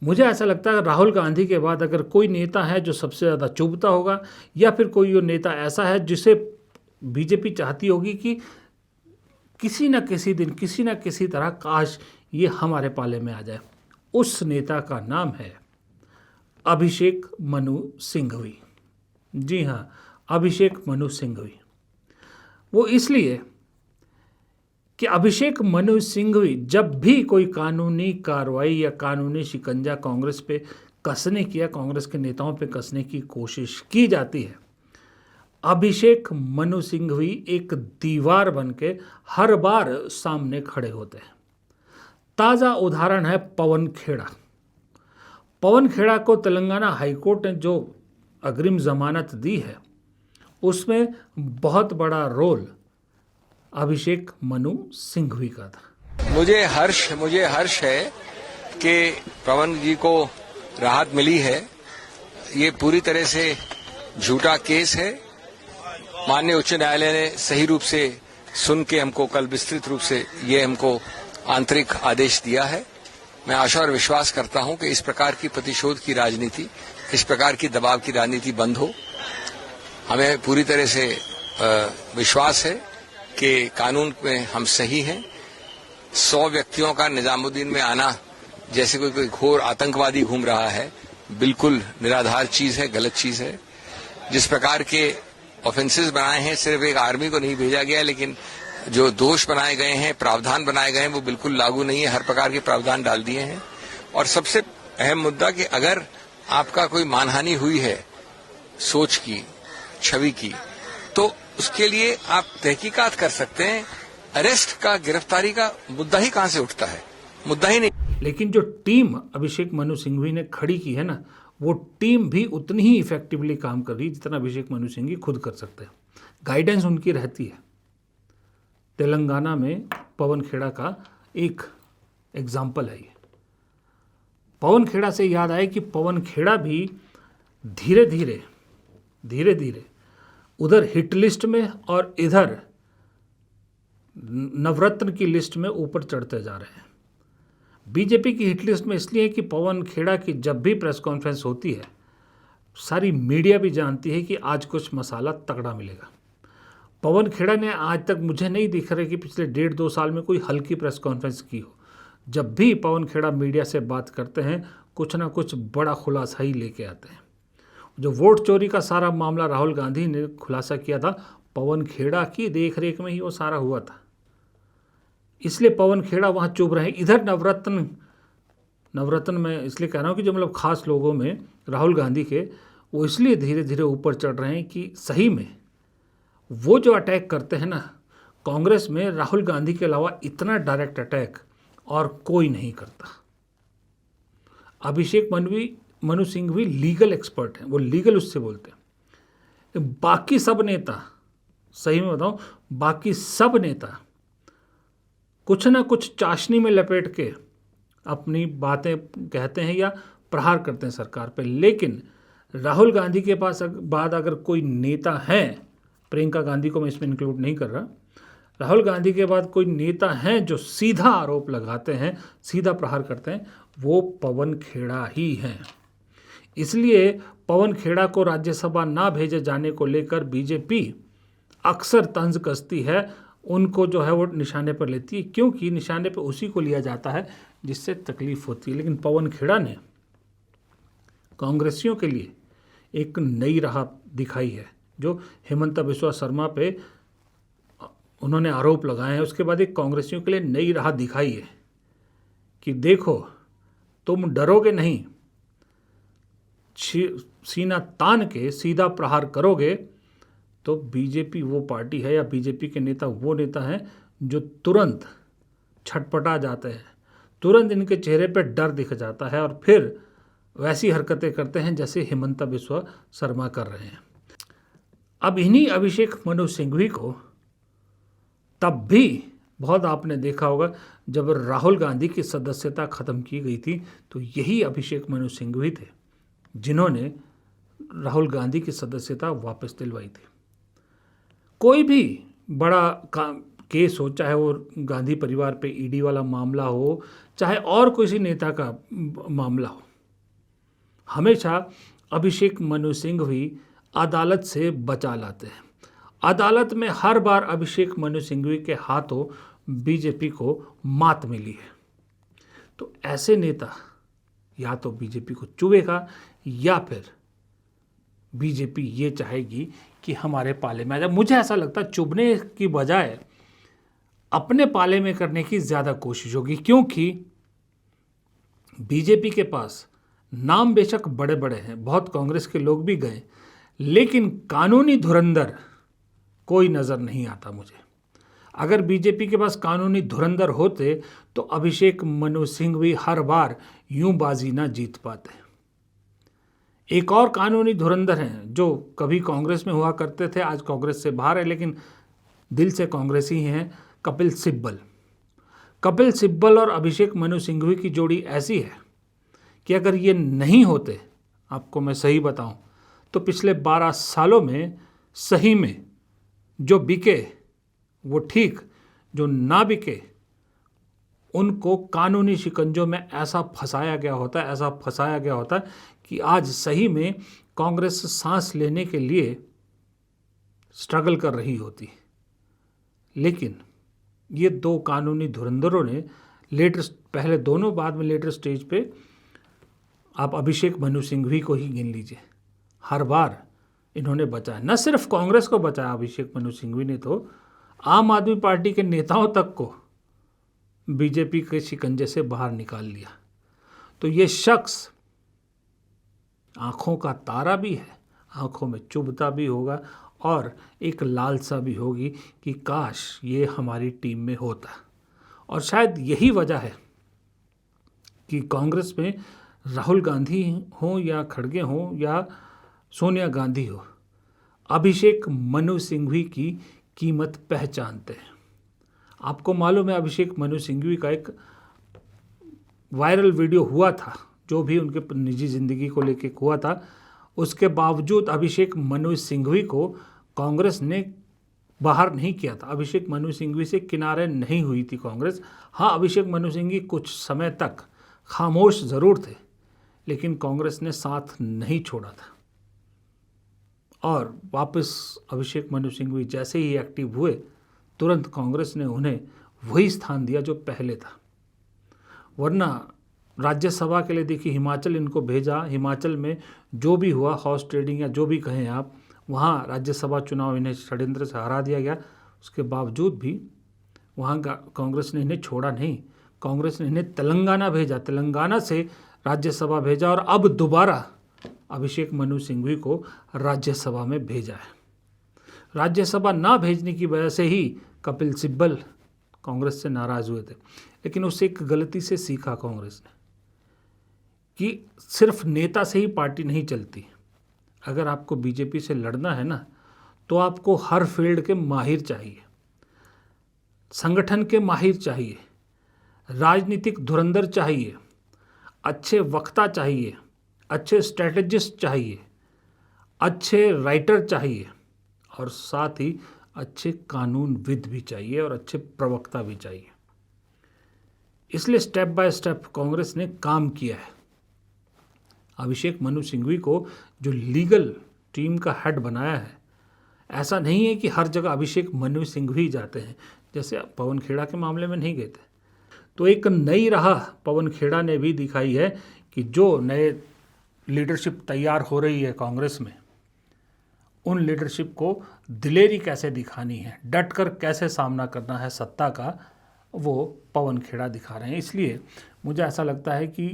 मुझे ऐसा लगता है राहुल गांधी के बाद अगर कोई नेता है जो सबसे ज़्यादा चुभता होगा, या फिर कोई वो नेता ऐसा है जिसे बीजेपी चाहती होगी कि किसी न किसी दिन किसी न किसी तरह काश ये हमारे पाले में आ जाए, उस नेता का नाम है अभिषेक मनु सिंघवी। जी हाँ, अभिषेक मनु सिंघवी। वो इसलिए कि अभिषेक मनु सिंघवी जब भी कोई कानूनी कार्रवाई या कानूनी शिकंजा कांग्रेस पे कसने की या कांग्रेस के नेताओं पे कसने की कोशिश की जाती है, अभिषेक मनु सिंघवी एक दीवार बन के हर बार सामने खड़े होते हैं। ताज़ा उदाहरण है पवन खेड़ा। पवन खेड़ा को तेलंगाना हाईकोर्ट ने जो अग्रिम जमानत दी है, उसमें बहुत बड़ा रोल अभिषेक मनु सिंघवी का था। मुझे हर्ष है कि पवन जी को राहत मिली है। ये पूरी तरह से झूठा केस है। माननीय उच्च न्यायालय ने सही रूप से सुन के हमको कल विस्तृत रूप से ये हमको आंतरिक आदेश दिया है। मैं आशा और विश्वास करता हूं कि इस प्रकार की प्रतिशोध की राजनीति, इस प्रकार की दबाव की राजनीति बंद हो। हमें पूरी तरह से विश्वास है कि कानून में हम सही हैं। 100 व्यक्तियों का निजामुद्दीन में आना जैसे कोई घोर आतंकवादी घूम रहा है, बिल्कुल निराधार चीज है, गलत चीज है। जिस प्रकार के ऑफेंसेस बनाए हैं, सिर्फ एक आर्मी को नहीं भेजा गया, लेकिन जो दोष बनाए गए हैं, प्रावधान बनाए गए हैं, वो बिल्कुल लागू नहीं है। हर प्रकार के प्रावधान डाल दिए हैं। और सबसे अहम मुद्दा कि अगर आपका कोई मानहानि हुई है सोच की, छवि की, तो उसके लिए आप तहकीकात कर सकते हैं। अरेस्ट का, गिरफ्तारी का मुद्दा ही कहां से उठता है? मुद्दा ही नहीं। लेकिन जो टीम अभिषेक मनु सिंघवी ने खड़ी की है ना, वो टीम भी उतनी ही इफेक्टिवली काम कर रही है जितना अभिषेक मनु सिंघवी खुद कर सकते हैं। गाइडेंस उनकी रहती है। तेलंगाना में पवन खेड़ा का एक एग्जाम्पल है ये। पवन खेड़ा से याद आए कि पवन खेड़ा भी धीरे धीरे उधर हिट लिस्ट में और इधर नवरत्न की लिस्ट में ऊपर चढ़ते जा रहे हैं। बीजेपी की हिट लिस्ट में इसलिए कि पवन खेड़ा की जब भी प्रेस कॉन्फ्रेंस होती है, सारी मीडिया भी जानती है कि आज कुछ मसाला तगड़ा मिलेगा। पवन खेड़ा ने आज तक मुझे नहीं दिख रहा कि पिछले 1.5-2 साल में कोई हल्की प्रेस कॉन्फ्रेंस की हो। जब भी पवन खेड़ा मीडिया से बात करते हैं, कुछ ना कुछ बड़ा खुलासा ही लेके आते हैं। जो वोट चोरी का सारा मामला राहुल गांधी ने खुलासा किया था, पवन खेड़ा की देखरेख में ही वो सारा हुआ था। इसलिए पवन खेड़ा वहाँ चुभ रहे हैं। इधर नवरत्न में इसलिए कह रहा हूँ कि जो मतलब खास लोगों में राहुल गांधी के, वो इसलिए धीरे धीरे ऊपर चढ़ रहे हैं कि सही में वो जो अटैक करते हैं ना कांग्रेस में, राहुल गांधी के अलावा इतना डायरेक्ट अटैक और कोई नहीं करता। अभिषेक मनु सिंघवी लीगल एक्सपर्ट हैं, वो लीगल उससे बोलते हैं। बाकी सब नेता, सही में बताऊं, बाकी सब नेता कुछ ना कुछ चाशनी में लपेट के अपनी बातें कहते हैं या प्रहार करते हैं सरकार पे। लेकिन राहुल गांधी के पास बाद अगर कोई नेता है, प्रियंका गांधी को मैं इसमें इंक्लूड नहीं कर रहा, राहुल गांधी के बाद कोई नेता हैं जो सीधा आरोप लगाते हैं, सीधा प्रहार करते हैं, वो पवन खेड़ा ही हैं। इसलिए पवन खेड़ा को राज्यसभा ना भेजे जाने को लेकर बीजेपी अक्सर तंज कसती है, उनको जो है वो निशाने पर लेती है, क्योंकि निशाने पर उसी को लिया जाता है जिससे तकलीफ होती है। लेकिन पवन खेड़ा ने कांग्रेसियों के लिए एक नई राह दिखाई है। जो हेमंता बिस्वा शर्मा पे उन्होंने आरोप लगाए हैं, उसके बाद एक कांग्रेसियों के लिए नई राह दिखाई है कि देखो तुम डरोगे नहीं, सीना तान के सीधा प्रहार करोगे तो बीजेपी वो पार्टी है या बीजेपी के नेता वो नेता हैं जो तुरंत छटपटा जाते हैं, तुरंत इनके चेहरे पे डर दिख जाता है और फिर वैसी हरकतें करते हैं जैसे हेमंता बिस्वा शर्मा कर रहे हैं। अब इन्हीं अभिषेक मनु सिंघवी को तब भी बहुत आपने देखा होगा जब राहुल गांधी की सदस्यता ख़त्म की गई थी, तो यही अभिषेक मनु सिंघवी थे जिन्होंने राहुल गांधी की सदस्यता वापस दिलवाई थी। कोई भी बड़ा केस हो, चाहे वो गांधी परिवार पे ईडी वाला मामला हो, चाहे और किसी नेता का मामला हो, हमेशा अभिषेक मनु सिंघवी अदालत से बचा लाते हैं। अदालत में हर बार अभिषेक मनु सिंघवी के हाथों बीजेपी को मात मिली है। तो ऐसे नेता या तो बीजेपी को चुभेगा या फिर बीजेपी ये चाहेगी कि हमारे पाले में आ जाए। मुझे ऐसा लगता है चुभने की बजाय अपने पाले में करने की ज़्यादा कोशिश होगी, क्योंकि बीजेपी के पास नाम बेशक बड़े बड़े हैं, बहुत कांग्रेस के लोग भी गए, लेकिन कानूनी धुरंधर कोई नज़र नहीं आता मुझे। अगर बीजेपी के पास कानूनी धुरंधर होते तो अभिषेक मनु सिंघवी हर बार यूं बाजी ना जीत पाते। एक और कानूनी धुरंधर हैं जो कभी कांग्रेस में हुआ करते थे, आज कांग्रेस से बाहर है लेकिन दिल से कांग्रेसी हैं, कपिल सिब्बल। कपिल सिब्बल और अभिषेक मनु सिंघवी की जोड़ी ऐसी है कि अगर ये नहीं होते, आपको मैं सही बताऊं, तो पिछले 12 सालों में सही में जो बिके वो ठीक, जो ना बिके उनको कानूनी शिकंजों में ऐसा फंसाया गया होता कि आज सही में कांग्रेस सांस लेने के लिए स्ट्रगल कर रही होती। लेकिन ये दो कानूनी धुरंधरों ने पहले दोनों, बाद में लेटर स्टेज पे आप अभिषेक मनु सिंघवी को ही गिन लीजिए, हर बार इन्होंने बचाया। न सिर्फ कांग्रेस को बचाया अभिषेक मनु सिंघवी ने, तो आम आदमी पार्टी के नेताओं तक को बीजेपी के शिकंजे से बाहर निकाल लिया। तो ये शख्स आंखों का तारा भी है, आंखों में चुभता भी होगा और एक लालसा भी होगी कि काश ये हमारी टीम में होता। और शायद यही वजह है कि कांग्रेस में राहुल गांधी हो या खड़गे हो या सोनिया गांधी हो, अभिषेक मनु सिंघवी की कीमत पहचानते हैं। आपको मालूम है अभिषेक मनु सिंघवी का एक वायरल वीडियो हुआ था, जो भी उनके निजी ज़िंदगी को लेके हुआ था, उसके बावजूद अभिषेक मनु सिंघवी को कांग्रेस ने बाहर नहीं किया था। अभिषेक मनु सिंघवी से किनारे नहीं हुई थी कांग्रेस। हाँ, अभिषेक मनु सिंघवी कुछ समय तक खामोश ज़रूर थे, लेकिन कांग्रेस ने साथ नहीं छोड़ा था। और वापस अभिषेक मनु सिंघवी जैसे ही एक्टिव हुए, तुरंत कांग्रेस ने उन्हें वही स्थान दिया जो पहले था। वरना राज्यसभा के लिए देखिए, हिमाचल इनको भेजा, हिमाचल में जो भी हुआ, हॉर्स ट्रेडिंग या जो भी कहें आप, वहाँ राज्यसभा चुनाव इन्हें षड्यंत्र से हरा दिया गया। उसके बावजूद भी वहाँ कांग्रेस ने इन्हें छोड़ा नहीं। कांग्रेस ने इन्हें तेलंगाना भेजा, तेलंगाना से राज्यसभा भेजा, और अब दोबारा अभिषेक मनु सिंघवी को राज्यसभा में भेजा है। राज्यसभा ना भेजने की वजह से ही कपिल सिब्बल कांग्रेस से नाराज़ हुए थे, लेकिन उससे एक गलती से सीखा कांग्रेस ने कि सिर्फ नेता से ही पार्टी नहीं चलती। अगर आपको बीजेपी से लड़ना है ना, तो आपको हर फील्ड के माहिर चाहिए, संगठन के माहिर चाहिए, राजनीतिक धुरंधर चाहिए, अच्छे वक्ता चाहिए, अच्छे स्ट्रेटजिस्ट चाहिए, अच्छे राइटर चाहिए, और साथ ही अच्छे कानूनविद भी चाहिए और अच्छे प्रवक्ता भी चाहिए। इसलिए स्टेप बाय स्टेप कांग्रेस ने काम किया है। अभिषेक मनु सिंघवी को जो लीगल टीम का हेड बनाया है, ऐसा नहीं है कि हर जगह अभिषेक मनु सिंघवी जाते हैं, जैसे पवन खेड़ा के मामले में नहीं गए थे। तो एक नई राह पवन खेड़ा ने भी दिखाई है कि जो नए लीडरशिप तैयार हो रही है कांग्रेस में, उन लीडरशिप को दिलेरी कैसे दिखानी है, डट कर कैसे सामना करना है सत्ता का, वो पवन खेड़ा दिखा रहे हैं। इसलिए मुझे ऐसा लगता है कि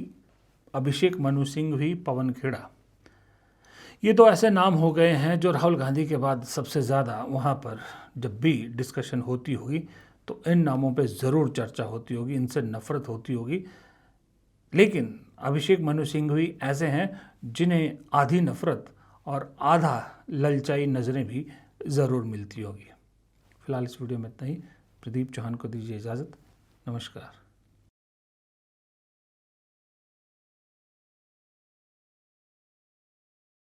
अभिषेक मनु सिंघवी, पवन खेड़ा, ये तो ऐसे नाम हो गए हैं जो राहुल गांधी के बाद सबसे ज़्यादा वहाँ पर जब भी डिस्कशन होती होगी तो इन नामों पे ज़रूर चर्चा होती होगी, इनसे नफरत होती होगी। लेकिन अभिषेक मनु सिंघवी ऐसे हैं जिन्हें आधी नफरत और आधा ललचाई नज़रें भी ज़रूर मिलती होगी। फिलहाल इस वीडियो में इतना ही। प्रदीप चौहान को दीजिए इजाज़त। नमस्कार।